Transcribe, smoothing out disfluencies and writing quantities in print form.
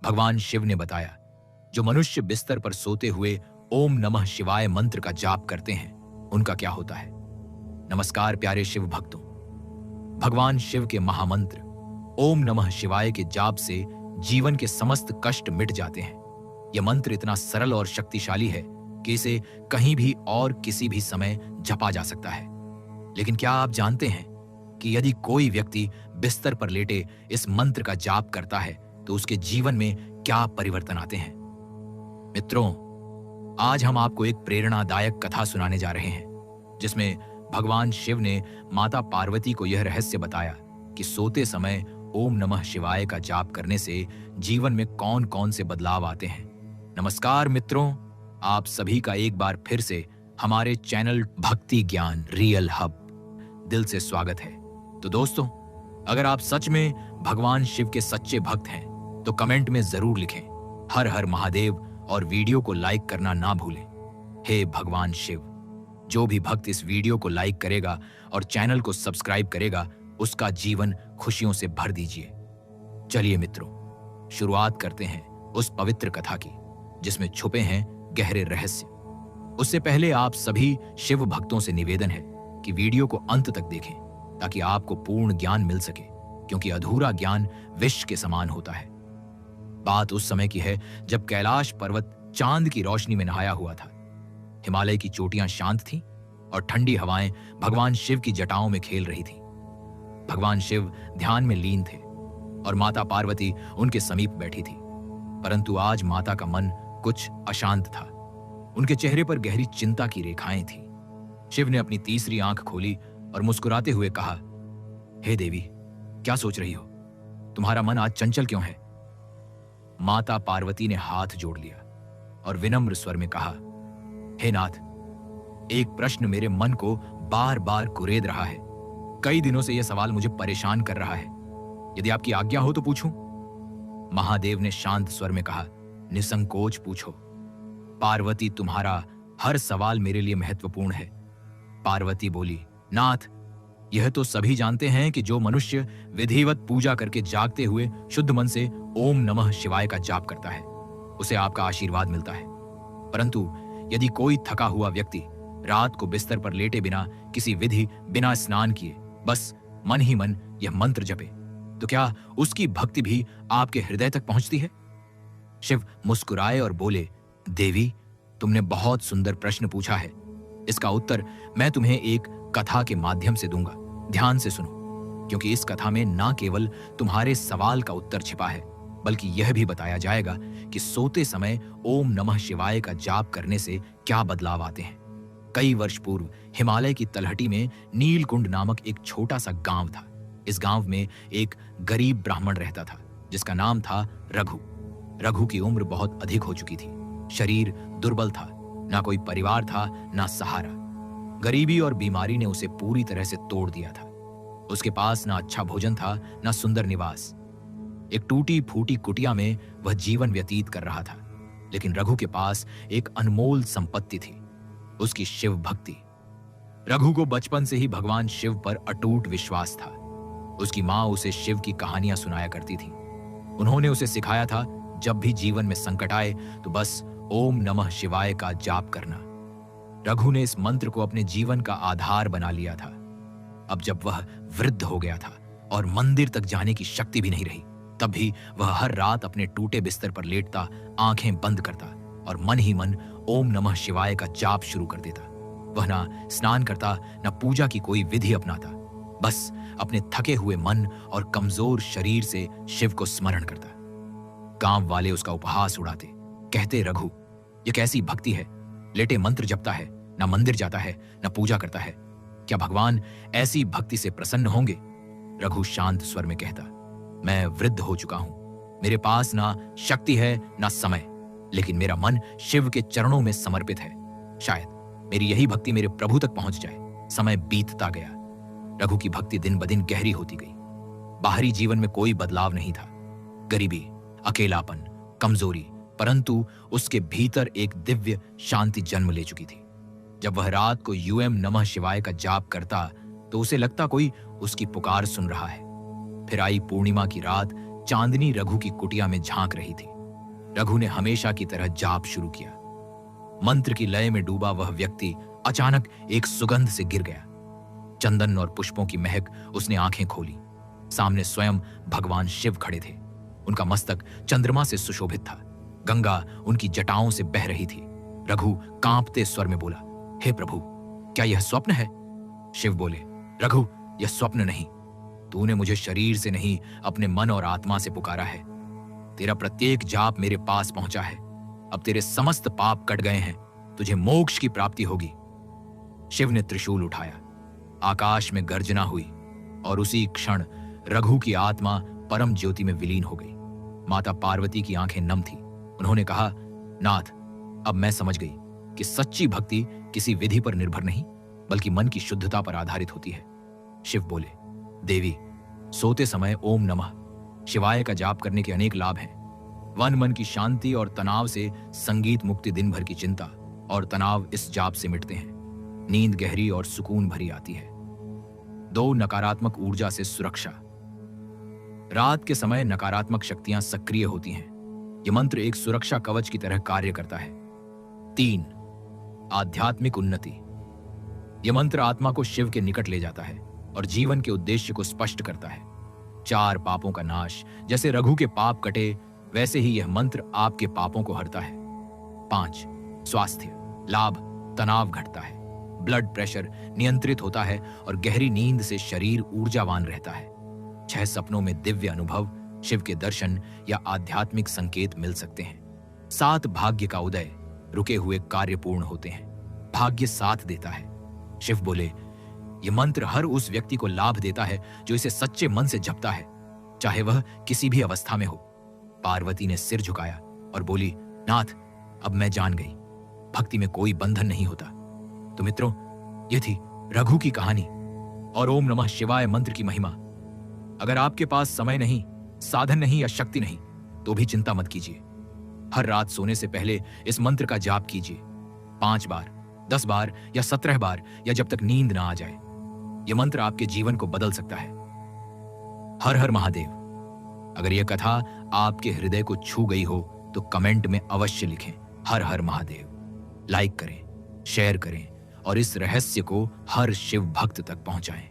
भगवान शिव ने बताया, जो मनुष्य बिस्तर पर सोते हुए ओम नमः शिवाय मंत्र का जाप करते हैं उनका क्या होता है। नमस्कार प्यारे शिव भक्तों। भगवान शिव के महामंत्र ओम नमः शिवाय के जाप से जीवन के समस्त कष्ट मिट जाते हैं। यह मंत्र इतना सरल और शक्तिशाली है कि इसे कहीं भी और किसी भी समय जपा जा सकता है। लेकिन क्या आप जानते हैं कि यदि कोई व्यक्ति बिस्तर पर लेटे इस मंत्र का जाप करता है तो उसके जीवन में क्या परिवर्तन आते हैं। मित्रों, आज हम आपको एक प्रेरणादायक कथा सुनाने जा रहे हैं जिसमें भगवान शिव ने माता पार्वती को यह रहस्य बताया कि सोते समय ओम नमः शिवाय का जाप करने से जीवन में कौन कौन से बदलाव आते हैं। नमस्कार मित्रों, आप सभी का एक बार फिर से हमारे चैनल भक्ति ज्ञान रियल हब दिल से स्वागत है। तो दोस्तों, अगर आप सच में भगवान शिव के सच्चे भक्त हैं तो कमेंट में जरूर लिखें हर हर महादेव और वीडियो को लाइक करना ना भूलें। हे भगवान शिव, जो भी भक्त इस वीडियो को लाइक करेगा और चैनल को सब्सक्राइब करेगा उसका जीवन खुशियों से भर दीजिए। चलिए मित्रों, शुरुआत करते हैं उस पवित्र कथा की जिसमें छुपे हैं गहरे रहस्य। उससे पहले आप सभी शिव भक्तों से निवेदन है कि वीडियो को अंत तक देखें ताकि आपको पूर्ण ज्ञान मिल सके, क्योंकि अधूरा ज्ञान विष के समान होता है। बात उस समय की है जब कैलाश पर्वत चांद की रोशनी में नहाया हुआ था। हिमालय की चोटियां शांत थीं और ठंडी हवाएं भगवान शिव की जटाओं में खेल रही थीं। भगवान शिव ध्यान में लीन थे और माता पार्वती उनके समीप बैठी थी। परंतु आज माता का मन कुछ अशांत था। उनके चेहरे पर गहरी चिंता की रेखाएं थीं। शिव ने अपनी तीसरी आंख खोली और मुस्कुराते हुए कहा, हे देवी, क्या सोच रही हो? तुम्हारा मन आज चंचल क्यों है? माता पार्वती ने हाथ जोड़ लिया और विनम्र स्वर में कहा, हे नाथ, एक प्रश्न मेरे मन को बार बार कुरेद रहा है। कई दिनों से यह सवाल मुझे परेशान कर रहा है। यदि आपकी आज्ञा हो तो पूछूं? महादेव ने शांत स्वर में कहा, निसंकोच पूछो। पार्वती, तुम्हारा हर सवाल मेरे लिए महत्वपूर्ण है। पार्वती बोली, नाथ, यह तो सभी जानते हैं कि जो मनुष्य विधिवत पूजा करके जागते हुए शुद्ध मन से ओम नमः शिवाय का जाप करता है उसे आपका आशीर्वाद मिलता है। परंतु यदि कोई थका हुआ व्यक्ति रात को बिस्तर पर लेटे बिना किसी विधि, बिना स्नान किए बस मन ही मन यह मंत्र जपे तो क्या उसकी भक्ति भी आपके हृदय तक पहुंचती है? शिव मुस्कुराए और बोले, देवी, तुमने बहुत सुंदर प्रश्न पूछा है। इसका उत्तर मैं तुम्हें एक कथा के माध्यम से दूंगा। ध्यान से सुनो, क्योंकि इस कथा में न केवल तुम्हारे सवाल का उत्तर छिपा है बल्कि यह भी बताया जाएगा कि सोते समय ओम नमः शिवाय का जाप करने से क्या बदलाव आते हैं। कई वर्ष पूर्व हिमालय की तलहटी में नीलकुंड नामक एक छोटा सा गांव था। इस गांव में एक गरीब ब्राह्मण रहता था जिसका नाम था रघु। रघु की उम्र बहुत अधिक हो चुकी थी। शरीर दुर्बल था, ना कोई परिवार था, ना सहारा। गरीबी और बीमारी ने उसे पूरी तरह से तोड़ दिया था। उसके पास ना अच्छा भोजन था, ना सुंदर निवास। एक टूटी फूटी कुटिया में वह जीवन व्यतीत कर रहा था। लेकिन रघु के पास एक अनमोल संपत्ति थी, उसकी शिव भक्ति। रघु को बचपन से ही भगवान शिव पर अटूट विश्वास था। उसकी मां उसे शिव की कहानियां सुनाया करती थी। उन्होंने उसे सिखाया था, जब भी जीवन में संकट आए तो बस ओम नमः शिवाय का जाप करना। रघु ने इस मंत्र को अपने जीवन का आधार बना लिया था। अब जब वह वृद्ध हो गया था और मंदिर तक जाने की शक्ति भी नहीं रही, तब भी वह हर रात अपने टूटे बिस्तर पर लेटता, आंखें बंद करता और मन ही मन ओम नमः शिवाय का जाप शुरू कर देता। वह ना स्नान करता, ना पूजा की कोई विधि अपनाता, बस अपने थके हुए मन और कमजोर शरीर से शिव को स्मरण करता। गांव वाले उसका उपहास उड़ाते, कहते, रघु, यह कैसी भक्ति है? लेटे मंत्र जपता है, ना मंदिर जाता है, ना पूजा करता है। क्या भगवान ऐसी भक्ति से प्रसन्न होंगे? रघु शांत स्वर में कहता, मैं वृद्ध हो चुका हूं। मेरे पास ना शक्ति है, ना समय, लेकिन मेरा मन शिव के चरणों में समर्पित है। शायद मेरी यही भक्ति मेरे प्रभु तक पहुंच जाए। समय बीतता गया। रघु की भक्ति दिन ब दिन गहरी होती गई। बाहरी जीवन में कोई बदलाव नहीं था। गरीबी, अकेलापन, कमजोरी, परंतु उसके भीतर एक दिव्य शांति जन्म ले चुकी थी। जब वह रात को यूएम नमः शिवाय का जाप करता तो उसे लगता कोई उसकी पुकार सुन रहा है। फिर आई पूर्णिमा की रात, चांदनी रघु की कुटिया में झांक रही थी। रघु ने हमेशा की तरह जाप शुरू किया। मंत्र की लय में डूबा वह व्यक्ति अचानक एक सुगंध से गिर गया। चंदन और पुष्पों की महक। उसने आंखें खोली। सामने स्वयं भगवान शिव खड़े थे। उनका मस्तक चंद्रमा से सुशोभित था। गंगा उनकी जटाओं से बह रही थी। रघु कांपते स्वर में बोला, हे प्रभु, क्या यह स्वप्न है? शिव बोले, रघु, यह स्वप्न नहीं। तूने मुझे शरीर से नहीं, अपने मन और आत्मा से पुकारा है। तेरा प्रत्येक जाप मेरे पास पहुंचा है। अब तेरे समस्त पाप कट गए हैं। तुझे मोक्ष की प्राप्ति होगी। शिव ने त्रिशूल उठाया। आकाश में गर्जना हुई और उसी क्षण रघु की आत्मा परम ज्योति में विलीन हो गई। माता पार्वती की आंखें नम थी। उन्होंने कहा, नाथ, अब मैं समझ गई कि सच्ची भक्ति किसी विधि पर निर्भर नहीं, बल्कि मन की शुद्धता पर आधारित होती है। शिव बोले, देवी, सोते समय ओम नमः शिवाय का जाप करने के अनेक लाभ हैं। वन मन की शांति और तनाव से संगीत मुक्ति, दिन भर की चिंता और तनाव इस जाप से मिटते हैं। नींद गहरी और सुकून भरी आती है। 2 नकारात्मक ऊर्जा से सुरक्षा। रात के समय नकारात्मक शक्तियां सक्रिय होती हैं। यह मंत्र एक सुरक्षा कवच की तरह कार्य करता है। 3 आध्यात्मिक उन्नति। यह मंत्र आत्मा को शिव के निकट ले जाता है और जीवन के उद्देश्य को स्पष्ट करता है। 4 पापों का नाश। जैसे रघु के पाप कटे, वैसे ही यह मंत्र आपके पापों को हरता है। 5 स्वास्थ्य लाभ। तनाव घटता है, ब्लड प्रेशर नियंत्रित होता है और गहरी नींद से शरीर ऊर्जावान रहता है। 6 सपनों में दिव्य अनुभव, शिव के दर्शन या आध्यात्मिक संकेत मिल सकते हैं। 7 भाग्य का उदय। रुके हुए कार्य पूर्ण होते हैं। भाग्य साथ देता है। शिव बोले, यह मंत्र हर उस व्यक्ति को लाभ देता है जो इसे सच्चे मन से जपता है, चाहे वह किसी भी अवस्था में हो। पार्वती ने सिर झुकाया और बोली, नाथ, अब मैं जान गई, भक्ति में कोई बंधन नहीं होता। तो मित्रों, यह थी रघु की कहानी और ओम नमः शिवाय मंत्र की महिमा। अगर आपके पास समय नहीं, साधन नहीं या शक्ति नहीं, तो भी चिंता मत कीजिए। हर रात सोने से पहले इस मंत्र का जाप कीजिए। 5 बार, 10 बार या 17 बार, या जब तक नींद ना आ जाए। यह मंत्र आपके जीवन को बदल सकता है। हर हर महादेव। अगर यह कथा आपके हृदय को छू गई हो तो कमेंट में अवश्य लिखें, हर हर महादेव। लाइक करें, शेयर करें और इस रहस्य को हर शिव भक्त तक पहुंचाएं।